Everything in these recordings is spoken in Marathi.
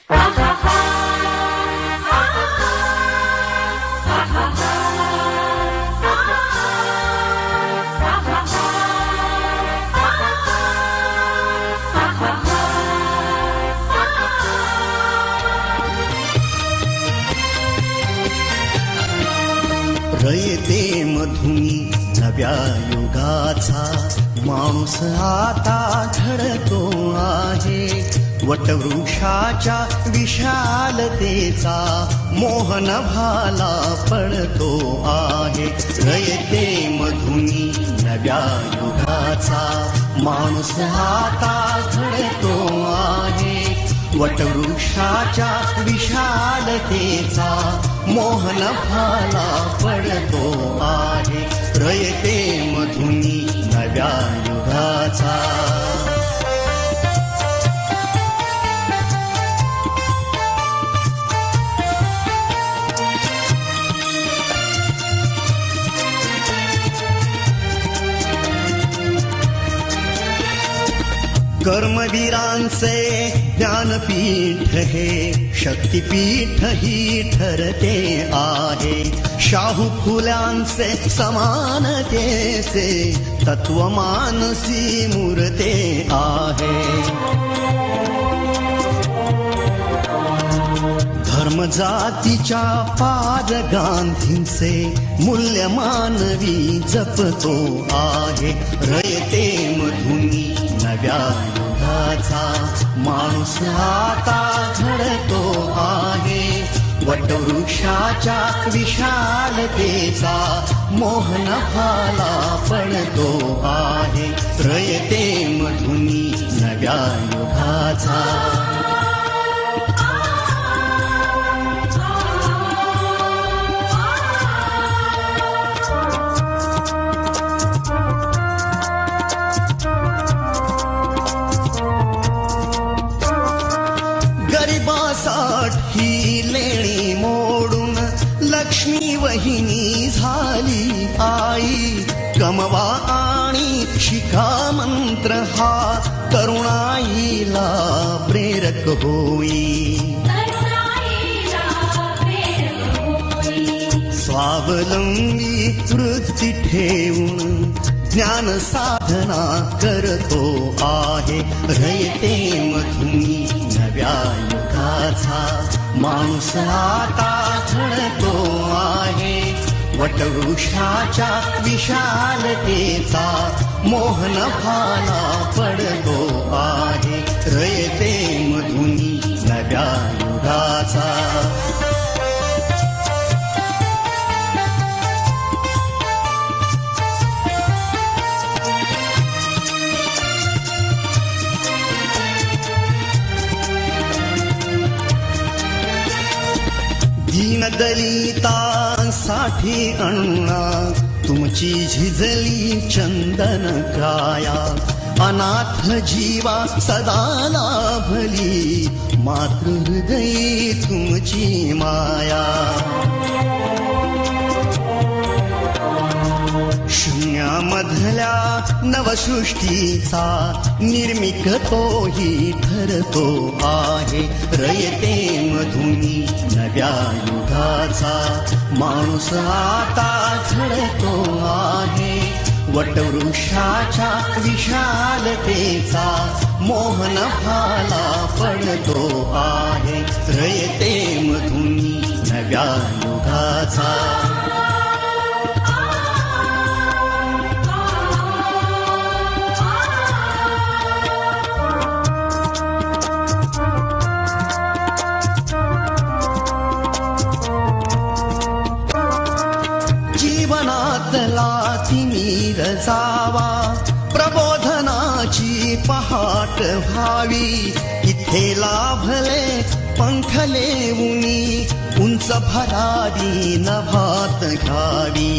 रयते मधुनी नव्या युगाचा माणूस आता घडतो आहे. वटवृक्षाच्या विशालतेचा मोहन भाला पडतो आहे. रयते मधुनी नव्या युगाचा माणूस आता घडतो आहे. वटवृक्षाच्या विशालतेचा मोहन भाला पडतो आहे. रयते मधुनी नव्या युगाचा. कर्मवीरांचे ज्ञानपीठ हे शक्तिपीठ ही ठरते आहे. शाहू फुल्यांचे समानतेचे तत्व मानसी मूर्ते आहे. धर्म जातीच्या पार गांधींचे मूल्य मानवी जपतो आहे. रयते मधुनी नव्या युगाचा माणूस आता घडतो आहे. वटवृक्षाच्या विशालतेचा मोहन भाला पडतो आहे. रयते मधुनी नव्या युगाचा. गरिबासाठी लेणी मोडून लक्ष्मी वहिनी झाली आई. कमवा आणि शिका मंत्र हा तरुणाईला प्रेरक होई. स्वावलंबी वृत्ती ठेवून ज्ञान साधना करतो आहे. रयते मधुनी नव्या युगाचा माणूस आता घडतो आहे. वटवृक्षाच्या विशालतेचा मोहन भाला पडतो आहे. रयते मधुनी नव्या युगाचा. दलितांसाठी अण्णा तुमची झिजली चंदन काया. अनाथ जीवा सदा लाभली मातृहृदयी तुमची माया. शून्यामधल्या नवसृष्टीचा निर्मिक तोही ठरतो आहे. रयते मधुनी नव्या युगाचा माणूस आता घडतो आहे. वटवृक्षाच्या विशालतेचा मोहन भाला पडतो आहे. रयते मधुनी नव्या युगाचा. जीवनातला तिमिर जावा प्रबोधनाची पहाट व्हावी. इथे लाभले पंखले उनी उंच भरारी नभात घ्यावी.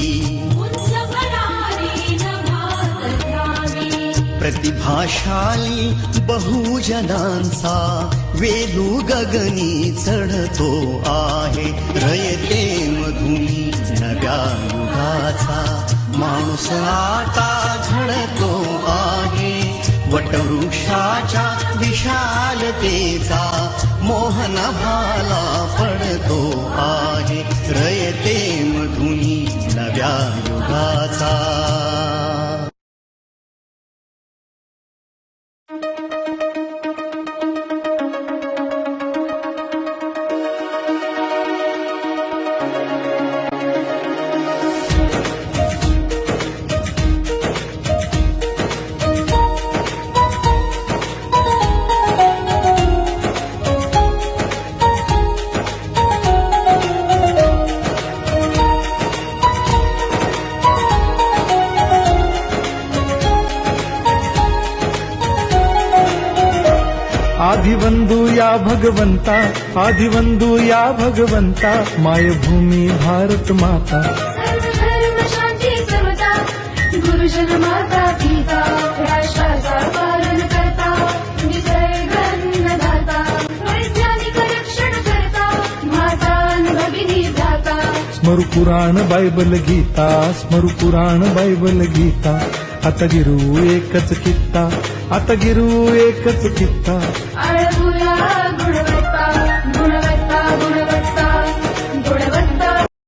प्रतिभाशाली बहुजनांचा वेलू गगनी चढतो आहे. रयते मधुनी नव्या युगाचा माणूस आता घडतो आहे. वटवृक्षाच्या विशालतेचा मोहन भाला पडतो आहे रयते मधुनी नव्या युगाचा. आदिवंदू या भगवंता, आदिवंदू या भगवंता, मायभूमी भारत माता. सर्व धर्म शांती समता, गुरुजन माता पिता, राष्ट्राचा पालन करता, निसर्ग अन्नदाता, वैज्ञानिक रक्षण करता, माता अन् भगिनी भ्राता. स्मरू पुराण बायबल गीता, स्मरू पुराण बायबल गीता. आता गिरू एकच कित्ता, आता गिरू एकच कित्ता. अळगुया